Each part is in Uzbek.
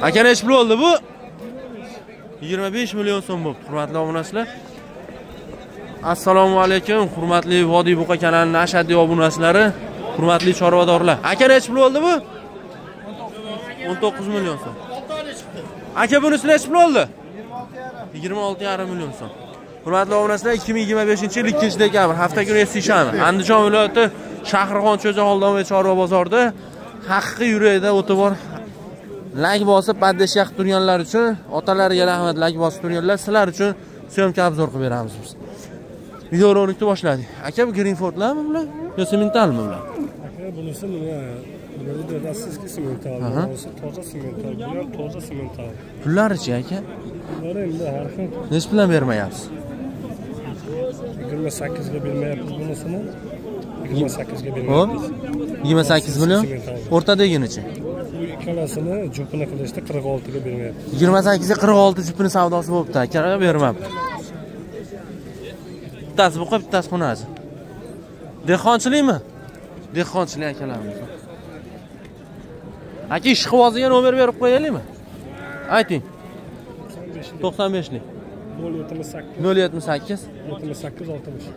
Aka nech pul oldi bu? 25 million so'm bo'ldi. Hurmatli obunachilar. Assalomu alaykum, hurmatli Vodiy Buqa kanalining ashaddiy obunachilari, hurmatli chorvadorlar. Aka nech pul oldi bu? 19 million so'm. Aka bunisi nech pul oldi? 26,5 million so'm. Hurmatli obunachilar, 2025-yil 2-dekabr hafta kuni seshanba Andijon viloyati Shahrixon Cho'jaxoldon chorva bozorida haqiqiy yurakda o'ti bor lag bosib baddash yaqib turganlar uchun, otalariga rahmat, lag bosib turganlar, sizlar uchun syomka obzor qilib beramiz biz. Video rolikni boshladik. Aka bu Greenfordlarmi bular? Yo sementalmi bular? Aka bunisi nima? Bularda dastlabki semental, bunisi toza semental, bular toza semental. Pullari-chi aka? Bular endi har xil. Nech bilan bermayapsiz? 28 ga bermayapmiz bunisini. 28 ga bermayapmiz. 28 million. O'rtadaginichi. Bu ikkalasini jupini qilishda 46 ga bermayapmiz. 28 ga 46 jupini savdosi bo'libdi, aka bermabdi. Bittasi bu qo'yib, bittasi xonachi. Dehqonchilikmi? Dehqonchilik akalarimiz. Aka ishqivoziga nomer berib qo'yaylikmi? Ayting. 95lik. 078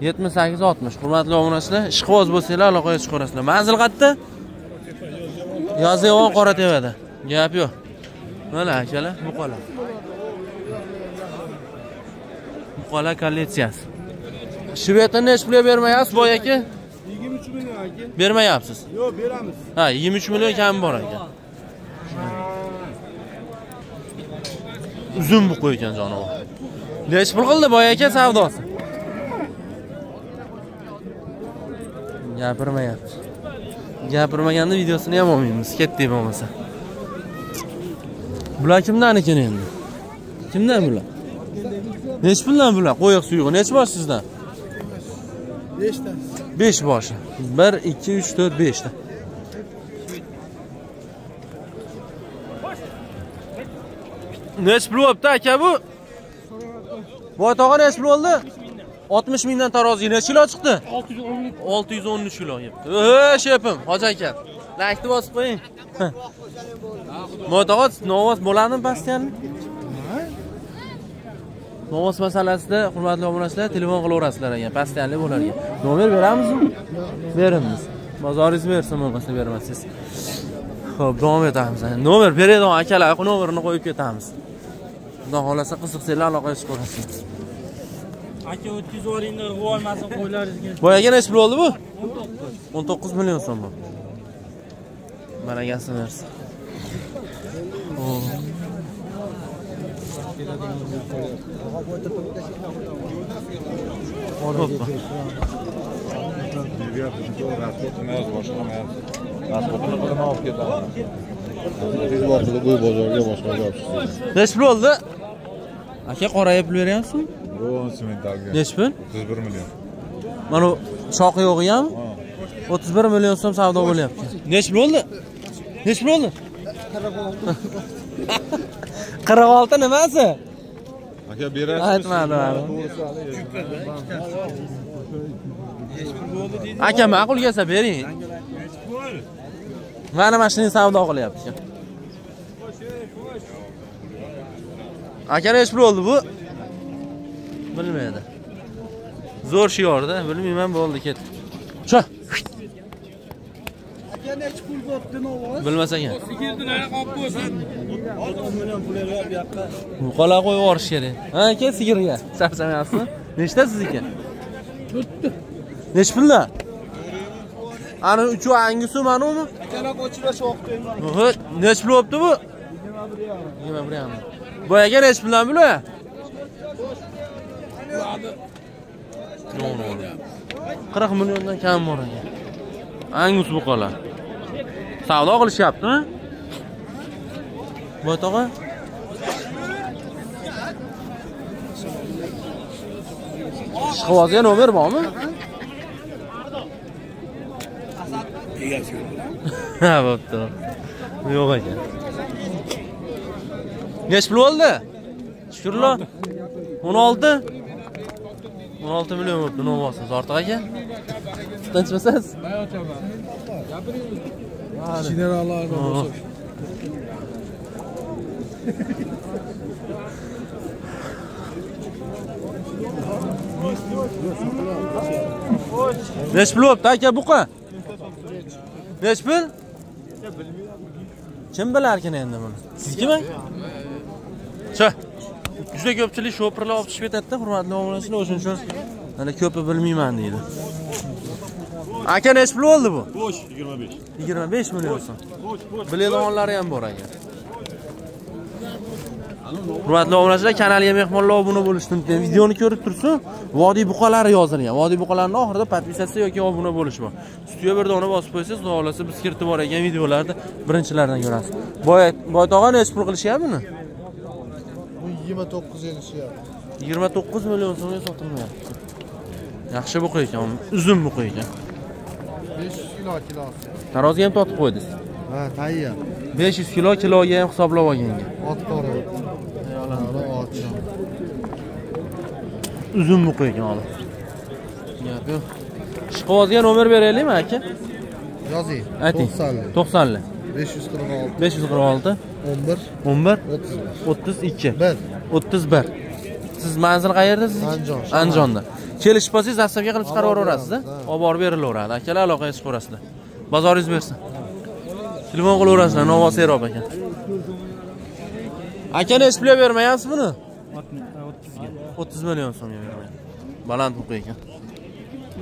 78 60. Hurmatli obunachilar, ishqivoz bo'lsanglar aloqaga chiqarasizlar. Manzil qayerda? Yozyovon Qoratevada. Gap yo'q. Mana akalar, buqalar. Buqalar kolleksiyasi. Shvetni nech pulga bermayapsiz, boy aka? 23 million aka. Bermayapsiz. Yo'q, beramiz. Ha, 23 million kam bor ekan. Uzun bu qo'ygan jonivor. Nech pul qildi boy aka savdosi? Gapirmayapti. Gapirmaganda videosini ham olmaymiz, ketdik bo'lmasa. Bular kimdan ekan endi? Kimdan bular? Nech puldan bular? Qo'yiq suyuq. Nech bosh sizdan? 5 ta. 5 boshi. 1 2 3 4 5 ta. Nech pul bo'libdi aka bu? Boy tog'a nech pul bo'ldi? 60 mingdan taroziga nech kilo chiqdi? 613 kilo yebdi. Shepim, hoji aka. Laykni bosib qo'ying. Boy tog'a novoz bo'ladimi pastyanni? Novoz masalasida hurmatli obunachilar telefon qilaverasizlar ekan, pastyanli bo'lar ekan. Nomer beramizmi? Beramiz. Bozoringiz bersin, bo'lmasa bermassiz. Xo'p, davom etamiz. Nomer beradigan akalar, nomerini qo'yib ketamiz. Xudo xolasa qiziqsanglar aloqaga chiqarasiz. Aka 300 o'ringlar olmasin qo'ylaringizga. Boyaga nech pul bo'ldi bu? 19 million so'm bu. Malagasi bersin. Nech pul bo'ldi? Aka qorayib pul beryapsizmi? Nech pul? 31 million. Mana shoqi yo'g'i ham 31 million so'm savdo bo'lyapti. Nech pul bo'ldi? Nech pul bo'ldi? 46 nimasi? Aka berasiz. Aytmadi. Aka ma'qul kelsa bering. Mana mashina savdo qilyapti. Aka nech pul bo'ldi bu? Bilmaydi. Zo'r shiyorda, bilmayman bo'ldi ket. Cho. Aka nech pul bo'pti novoz? Bilmasagan. Sigirdilar qolib bo'lsin. 60 million pul berib yoqqa. Qo'la qo'yib yuborish kerak. Ha, aka sigirga. Charchamayapsizmi? Nechta sizniki? 4ta. Nech puldan? Ana uchu angisi manumi? Akalar qo'chirash vaqtida. Voh, nech pul bo'pti bu? 21. Boyaga nech puldan bular? No. 40 milliondan kam bor ekan. Angus bu qola. Savdo qilishyaptimi? Boy tog'a. Ishqivozga nomer bormi? Ha, bo'pti. Yo'q ekan. Nech pul bo'ldi? Shukrlar. 16. 16 million bo'libdi, novosiz. Ortiq aka. Tinchmisiz? Generallarni Nech pul bo'pti aka buqa? Nech pul? Kim bilarkin endi buni? Sizkimi? Cha. Juda ko'pchilik sho'pirlar olib chiqib ketadi-da, hurmatli obunachilar, o'shuning uchun mana ko'pi bilmayman deydi. Aka nech pul bo'ldi bu? Bo'sh 25. 25 million so'm. Biladiganlari ham bor aka. Hurmatli obunachilar, kanalga mehmonlar obuna bo'lishni unutmang. Videoni ko'rib tursin, vodiy buqalari yozilgan. Vodiy buqalarining oxirida podpisatsiya yoki obuna bo'lish bor. Ustiga bir dona bosib qo'ysangiz, xudo xolasa biz kiritib bor ekan videolarni birinchilardan ko'rasiz. Boy tog'a nech pul qilishyapti buni? Bu 29 elishyapti. 29 million so'mga sotilmayapti. Yaxshi buqa ekan, uzun buqa ekan. 500 kilo kilosi. Taroziga ham totib qo'ydingiz. Ha, tayyor. 500 kilo kiloga ham hisoblab olganga. Ot qora. Ot. Uzun buqa ekan hali. Gap yo'q. Ishqibozga nomer beraylikmi aka? Yozing. Ayting. 90 546 546 11 11 32 32 31. Siz manzil qayerdasiz? Andijon. Andijonda. Kelishib qolsangiz zastavga qilib chiqarib yuborasiz-da. Olib borib berilaveradi. Akalar aloqaga chiqib ko'rasizlar. Bozoringiz bersin. Telefon qilaverasizlar, Novo Serob aka. Aka nech pulga bermayapsiz buni? 30 million so'mga bermayapsiz. Baland buqa ekan.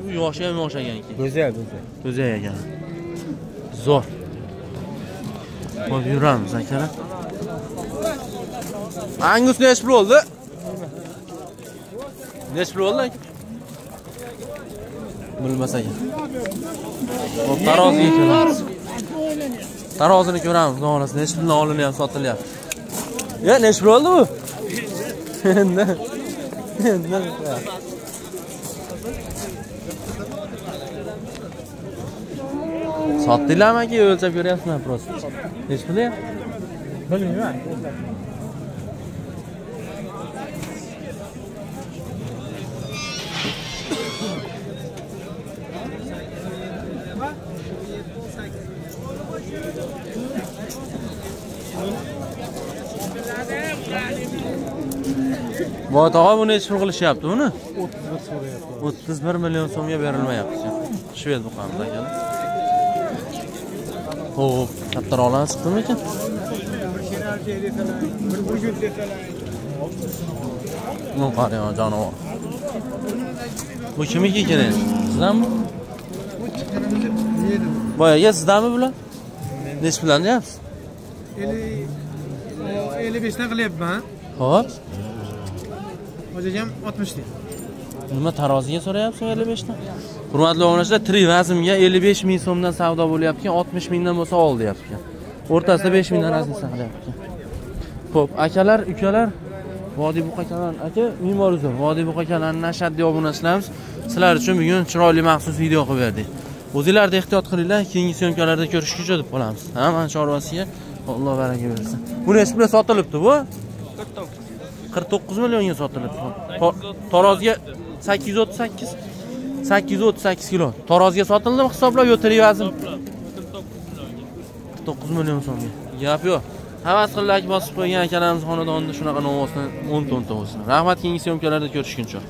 Bu yoshi ham yosh ekan. Go'zal. Go'zal ekan. Zo'r. Qo'yib yuramiz akalar. Angus nech pul bo'ldi? Nech pul bo'ldi aka? Bilmas ekan. Hop, taroziga kelamiz. Tarozini ko'ramiz, xudo xolasa nech puldan olinyapti, sotilyapti. Ya, nech pul bo'ldi bu? Endi. Sotdinglarmi aka, o'lchab ko'ryapsizlar prosta. Nech pul ya? Bilmayman. Voy tog'a buni nech pul qilishyapti buni? 31 million so'mga berilmayapti. Shved buqamiz ekan. Xo'p, kattaroqlarni chiqdimi ekan? Bu qarang, jonivor. Bu kimniki ekan endi? Sizdanmi? Boyaga sizdanmi bular? Nech puldan deyapsiz? 55 dan qilyapman. Xo'p. Hozirgam 60 dan. Nima taroziga so'rayapsiz 55 dan? Hurmatli obunachilar, tirik vazmga 55 ming so'mdan savdo bo'lyapti, 60 mingdan bo'lsa ol deyapti. O'rtasida 5 mingdan razlika qilyapti. Xo'p, akalar, ukalar, Vodiy buqachalar aka, Me'mor Uzun, Vodiy buqachalarning ashaddiy obunachilarimiz. Sizlar uchun bugun chiroyli maxsus video qilib berdik. O'zingizlarda ehtiyot qilinglar, keyingi syomkalarda ko'rishguncha deb qolamiz. Hamma chorvasiga Alloh baraka bersin. Bu nech pulga sotilibdi bu? 49 millionga sotilibdi. Taroziga 838 kilo. Taroziga sotildimi hisoblab yo tirik vazn? 49 million so'mga. Gap yo'q. Havas qilib like bosib qo'ygan akalarimiz xonadonida shunaqa novosdan 10 to'nta bo'lsin. Rahmat, keyingi syomkalarda ko'rishguncha.